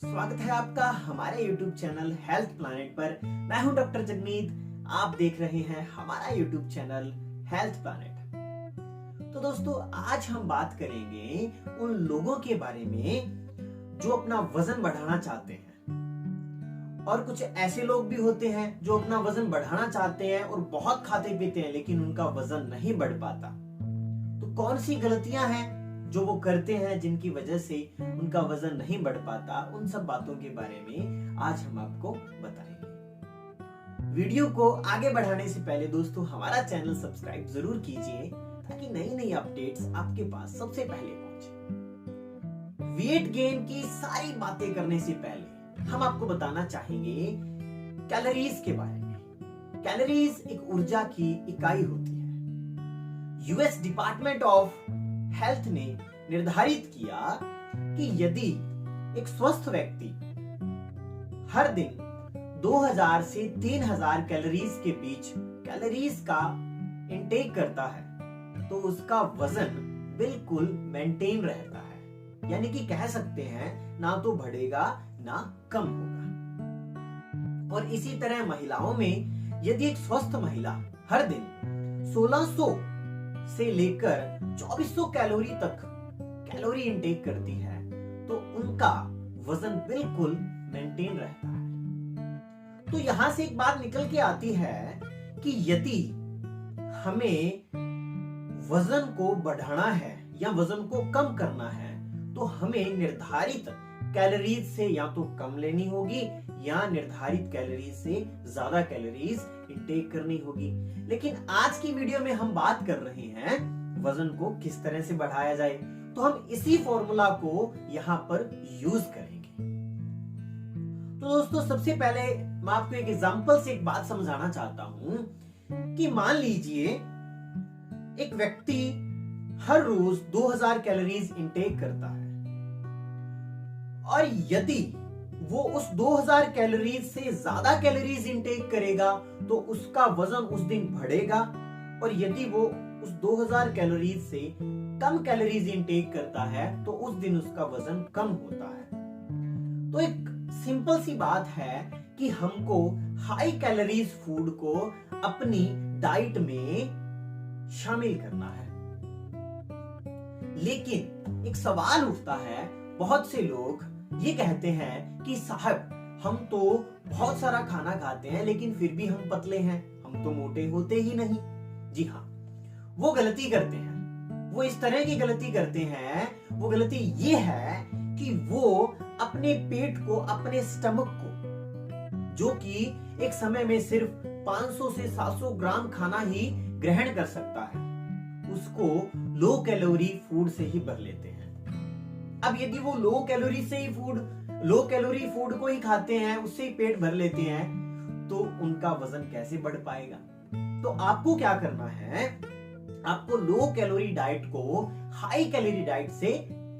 स्वागत है आपका हमारे YouTube चैनल हेल्थ प्लैनेट पर। मैं हूं डॉक्टर जगमीत। आप देख रहे हैं हमारा YouTube चैनल हेल्थ प्लैनेट। तो दोस्तों, आज हम बात करेंगे उन लोगों के बारे में जो अपना वजन बढ़ाना चाहते हैं। और कुछ ऐसे लोग भी होते हैं जो अपना वजन बढ़ाना चाहते हैं और बहुत खाते पीते हैं लेकिन उनका वजन नहीं बढ़ पाता। तो कौन सी गलतियां हैं जो वो करते हैं जिनकी वजह से उनका वजन नहीं बढ़ पाता, उन सब बातों के बारे में आज हम आपको बताएंगे। वीडियो को आगे बढ़ाने से पहले दोस्तों हमारा चैनल सब्सक्राइब जरूर कीजिए ताकि नई नई अपडेट्स आपके पास सबसे पहले पहुंचे। वेट गेन की सारी बातें करने से पहले हम आपको बताना चाहेंगे कैलोरीज के बारे में। कैलोरीज एक ऊर्जा की इकाई होती है। यूएस डिपार्टमेंट ऑफ हेल्थ ने निर्धारित किया कि यदि एक स्वस्थ व्यक्ति हर दिन 2000 से 3000 कैलोरीज के बीच कैलोरीज का इंटेक करता है तो उसका वजन बिल्कुल मेंटेन रहता है, यानी कि कह सकते हैं ना तो बढ़ेगा ना कम होगा। और इसी तरह महिलाओं में यदि एक स्वस्थ महिला हर दिन 1600 से लेकर 2400 कैलोरी तक कैलोरी इंटेक करती है तो उनका वजन बिल्कुल मेंटेन रहता है। तो यहां से एक बात निकल के आती है कि यदि हमें वजन को बढ़ाना है या वजन को कम करना है तो हमें निर्धारित कैलोरीज से या तो कम लेनी होगी या निर्धारित कैलोरीज से ज्यादा कैलोरीज इंटेक करनी होगी। लेकिन आज की वीडियो में हम बात कर रहे हैं वजन को किस तरह से बढ़ाया जाए, तो हम इसी फॉर्मूला को यहां पर यूज करेंगे। तो दोस्तों, सबसे पहले मैं आपको एक एग्जांपल से एक बात समझाना चाहता हूं कि मान लीजिए एक व्यक्ति हर रोज 2000 कैलोरीज इंटेक करता है और यदि वो उस 2000 कैलोरीज से ज्यादा कैलोरीज इंटेक करेगा तो उसका वजन उस दिन बढ़ेगा, और यदि वो उस 2000 कैलोरीज से कम कैलोरीज इंटेक करता है तो उस दिन उसका वजन कम होता है। तो एक सिंपल सी बात है कि हमको हाई कैलोरीज फूड को अपनी डाइट में शामिल करना है। लेकिन एक सवाल उठता है, बहुत से लोग ये कहते हैं कि साहब हम तो बहुत सारा खाना खाते हैं लेकिन फिर भी हम पतले हैं, हम तो मोटे होते ही नहीं। जी हाँ, वो गलती करते हैं। वो इस तरह की गलती करते हैं, वो गलती ये है कि वो अपने पेट को, अपने स्टमक को, जो कि एक समय में सिर्फ 500 से 700 ग्राम खाना ही ग्रहण कर सकता है, उसको लो कैलोरी फूड से ही भर लेते हैं। अब यदि वो लो कैलोरी फूड को ही खाते हैं, उससे ही पेट भर लेते हैं, तो उनका वजन कैसे बढ़ पाएगा? तो आपको क्या करना है, आपको लो कैलोरी डाइट को हाई कैलोरी डाइट से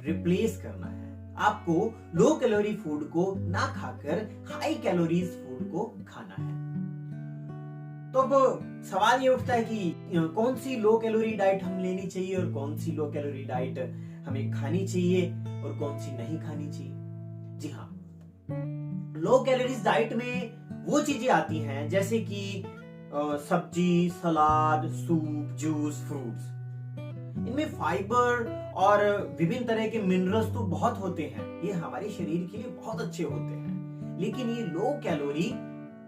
रिप्लेस करना है। आपको लो कैलोरी फूड को ना खाकर हाई कैलोरीज फूड को खाना है। तो अब सवाल ये उठता है कि कौन सी लो कैलोरी डाइट हम लेनी चाहिए और कौन सी लो कैलोरी डाइट हमें खानी चाहिए और कौन सी नहीं खानी चाहिए। जी हाँ, लो कैलोरीज डाइट में वो चीजें आती हैं जैसे कि सब्जी, सलाद, सूप, जूस, फ्रूट्स। इनमें फाइबर और विभिन्न तरह के मिनरल्स तो बहुत होते हैं, ये हमारे शरीर के लिए बहुत अच्छे होते हैं, लेकिन ये लो कैलोरी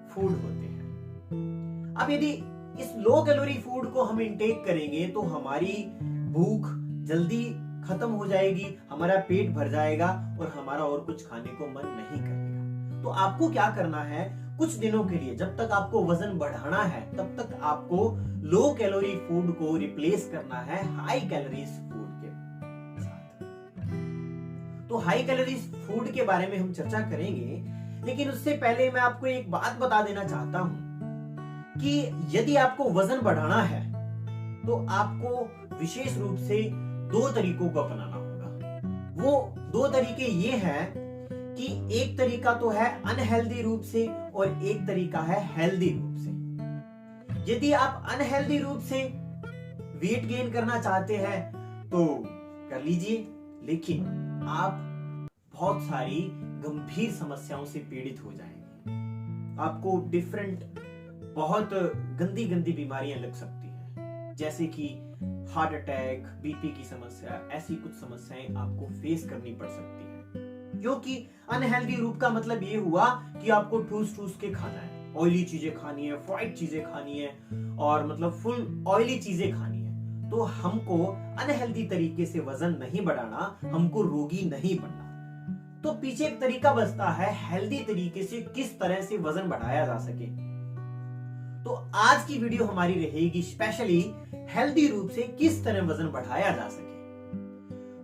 फूड होते हैं। अब यदि इस लो कैलोरी फूड को हम इंटेक करेंगे तो हमारी भूख जल्दी खत्म हो जाएगी, हमारा पेट भर जाएगा और हमारा और कुछ खाने को मन नहीं करेगा। तो आपको क्या करना है, कुछ दिनों के लिए, जब तक आपको वजन बढ़ाना है तब तक आपको लो कैलोरी फूड को रिप्लेस करना है हाई कैलोरीज फूड के साथ। तो हाई कैलोरीज फूड के बारे में हम चर्चा करेंगे, लेकिन उससे पहले मैं आपको एक बात बता देना चाहता हूं कि यदि आपको वजन बढ़ाना है तो आपको विशेष रूप से 2 तरीकों को अपनाना होगा। वो 2 तरीके ये हैं कि एक तरीका तो है अनहेल्दी रूप से और एक तरीका है हेल्दी रूप से। यदि आप अनहेल्दी रूप से वेट गेन करना चाहते हैं तो कर लीजिए, लेकिन आप बहुत सारी गंभीर समस्याओं से पीड़ित हो जाएंगे। आपको डिफरेंट बहुत गंदी गंदी बीमारियां लग सकती हैं, जैसे कि हार्ट अटैक, बीपी की समस्या, ऐसी कुछ समस्याएं आपको फेस करनी पड़ सकती है। क्योंकि अनहेल्दी रूप का मतलब ये हुआ कि आपको ठूस ठूस के खाना है, ऑयली चीजें खानी है, फ्राइड चीजें खानी है, और मतलब फुल ऑयली चीजें खानी है। तो हमको अनहेल्दी तरीके से वजन नहीं बढ़ाना, हमको रोगी नहीं बनना। तो पीछे एक तरीका बचता है हेल्दी तरीके से किस तरह से वजन बढ़ाया जा सके। तो आज की वीडियो हमारी रहेगी स्पेशली हेल्दी रूप से किस तरह वजन बढ़ाया जा सके।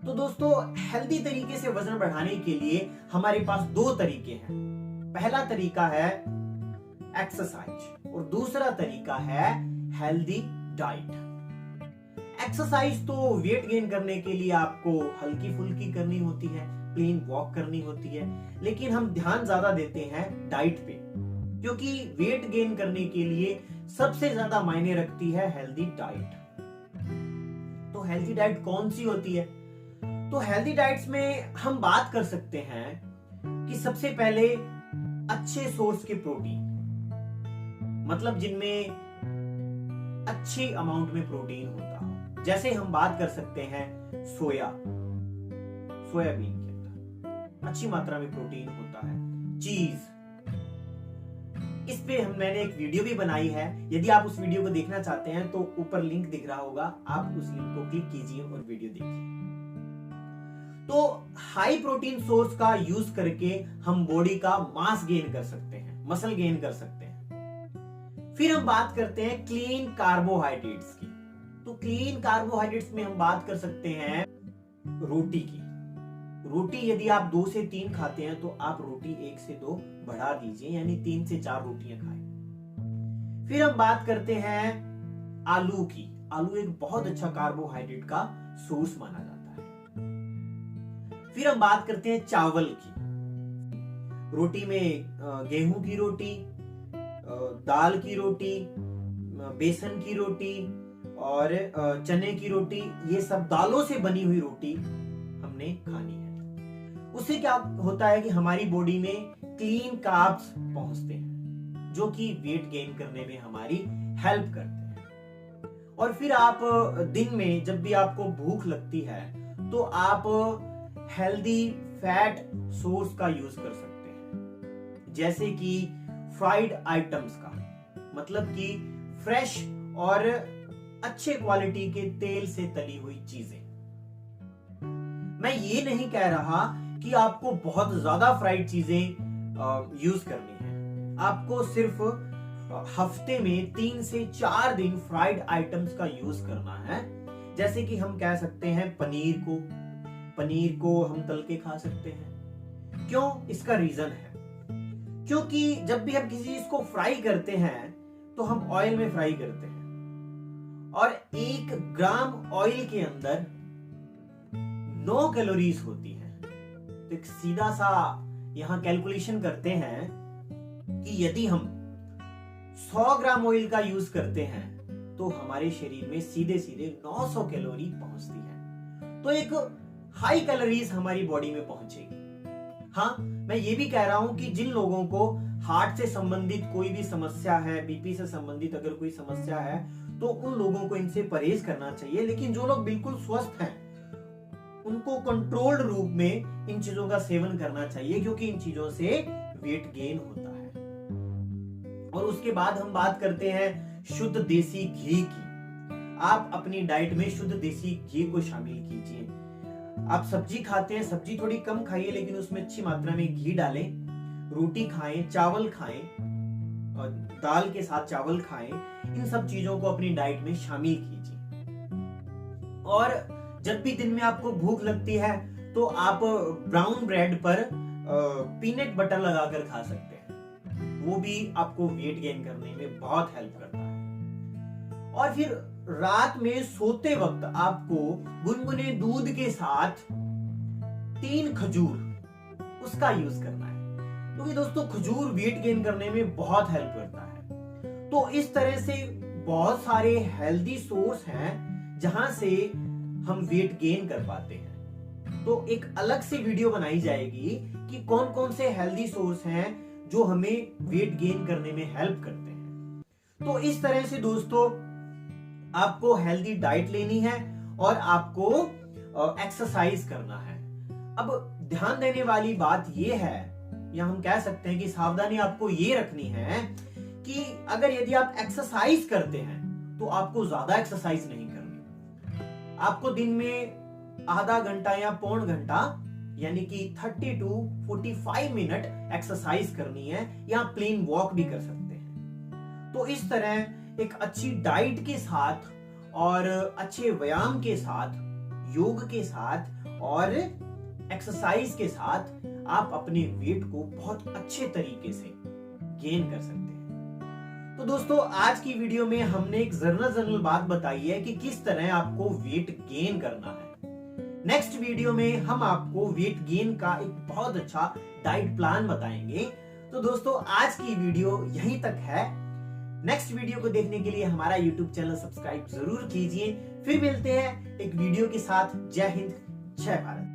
तो दोस्तों, हेल्दी तरीके से वजन बढ़ाने के लिए हमारे पास दो तरीके हैं। पहला तरीका है एक्सरसाइज और दूसरा तरीका है हेल्दी डाइट। एक्सरसाइज तो वेट गेन करने के लिए आपको हल्की फुल्की करनी होती है, प्लेन वॉक करनी होती है, लेकिन हम ध्यान ज्यादा देते हैं डाइट पे, क्योंकि वेट गेन करने के लिए सबसे ज्यादा मायने रखती है हेल्दी डाइट। तो हेल्दी डाइट कौन सी होती है? तो हेल्दी डाइट्स में हम बात कर सकते हैं कि सबसे पहले अच्छे सोर्स के प्रोटीन, मतलब जिनमें अच्छे अमाउंट में प्रोटीन होता हो। जैसे हम बात कर सकते हैं सोयाबीन के अंदर अच्छी मात्रा में प्रोटीन होता है, चीज, इस पे मैंने एक वीडियो भी बनाई है। यदि आप उस वीडियो को देखना चाहते हैं तो ऊपर लिंक दिख रहा होगा, आप उस लिंक को क्लिक कीजिए और वीडियो देखिए। तो हाई प्रोटीन सोर्स का यूज करके हम बॉडी का मास गेन कर सकते हैं, मसल गेन कर सकते हैं। फिर हम बात करते हैं क्लीन कार्बोहाइड्रेट्स की। तो क्लीन कार्बोहाइड्रेट्स में हम बात कर सकते हैं रोटी की। रोटी यदि आप 2 से 3 खाते हैं तो आप रोटी 1 से 2 बढ़ा दीजिए, यानी 3 से 4 रोटियां खाएं। फिर हम बात करते हैं आलू की। आलू एक बहुत अच्छा कार्बोहाइड्रेट का सोर्स माना जाता है। फिर हम बात करते हैं चावल की। रोटी में गेहूं की रोटी, दाल की रोटी, बेसन की रोटी और चने की रोटी, ये सब दालों से बनी हुई रोटी हमने खानी है। उससे क्या होता है कि हमारी बॉडी में क्लीन कार्ब्स पहुंचते हैं, जो कि वेट गेन करने में हमारी हेल्प करते हैं। और फिर आप दिन में जब भी आपको भूख लगती है तो आप हेल्दी फैट सोर्स का यूज कर सकते हैं, जैसे कि फ्राइड आइटम्स का, मतलब कि फ्रेश और अच्छे क्वालिटी के तेल से तली हुई चीजें। मैं ये नहीं कह रहा कि आपको बहुत ज्यादा फ्राइड चीजें यूज करनी है। आपको सिर्फ हफ्ते में 3 से 4 दिन फ्राइड आइटम्स का यूज करना है। जैसे कि हम कह सकते हैं पनीर को हम तल के खा सकते हैं। क्यों? इसका रीजन है क्योंकि जब भी हम किसी चीज को फ्राई करते हैं तो हम ऑयल में फ्राई करते हैं, और 1 ग्राम ऑयल के अंदर 9 कैलोरीज होती हैं। तो एक सीधा सा यहां कैलकुलेशन करते हैं कि यदि हम 100 ग्राम ऑयल का यूज करते हैं तो हमारे शरीर में सीधे सीधे 900 कैलोरी पहुंचती है। तो एक हाई कैलोरीज हमारी बॉडी में पहुंचेगी। हाँ, मैं ये भी कह रहा हूं कि जिन लोगों को हार्ट से संबंधित कोई भी समस्या है, बीपी से संबंधित अगर कोई समस्या है, तो उन लोगों को इनसे परहेज करना चाहिए। लेकिन जो लोग बिल्कुल स्वस्थ हैं उनको कंट्रोल्ड रूप में इन चीजों का सेवन करना चाहिए, क्योंकि इन चीजों से वेट गेन होता है। और उसके बाद हम बात करते हैं शुद्ध देसी घी की। आप अपनी डाइट में शुद्ध देसी घी को शामिल कीजिए। आप सब्जी खाते हैं, सब्जी थोड़ी कम खाइए, लेकिन उसमें अच्छी मात्रा में घी डालें। रोटी खाएं, चावल खाएं, और दाल के साथ चावल खाएं। इन सब चीजों को अपनी डाइट में शामिल कीजिए। और जब भी दिन में आपको भूख लगती है तो आप ब्राउन ब्रेड पर पीनट बटर लगाकर खा सकते हैं। वो भी आपको वेट गेन करने में बहुत हेल्प करता है। और फिर रात में सोते वक्त आपको गुनगुने दूध के साथ 3 खजूर उसका यूज करना है, क्योंकि दोस्तों खजूर वेट गेन करने में बहुत हेल्प करता है। तो इस तरह से बहुत सारे हेल्दी सोर्स हैं जहां से हम वेट गेन कर पाते हैं। तो एक अलग से वीडियो बनाई जाएगी कि कौन कौन से हेल्दी सोर्स हैं जो हमें वेट गेन करने में हेल्प करते हैं। तो इस तरह से दोस्तों आपको हेल्दी डाइट लेनी है और आपको एक्सरसाइज करना है। अब ध्यान देने वाली बात यह है, या हम कह सकते हैं कि सावधानी आपको ये रखनी है कि अगर यदि आप एक्सरसाइज करते हैं तो आपको ज्यादा एक्सरसाइज नहीं करनी। आपको दिन में आधा घंटा या पौन घंटा यानी कि 30 to 45 मिनट एक्सरसाइज करनी है, या प्लेन वॉक भी कर सकते हैं। तो इस तरह एक अच्छी डाइट के साथ और अच्छे व्यायाम के साथ, योग के साथ और एक्सरसाइज के साथ आप अपने वेट को बहुत अच्छे तरीके से गेन कर सकते हैं। तो दोस्तों आज की वीडियो में हमने एक जनरल बात बताई है कि किस तरह आपको वेट गेन करना है। नेक्स्ट वीडियो में हम आपको वेट गेन का एक बहुत अच्छा डाइट प्लान बताएंगे। तो दोस्तों आज की वीडियो यहीं तक है। नेक्स्ट वीडियो को देखने के लिए हमारा YouTube चैनल सब्सक्राइब जरूर कीजिए। फिर मिलते हैं एक वीडियो के साथ। जय हिंद, जय भारत।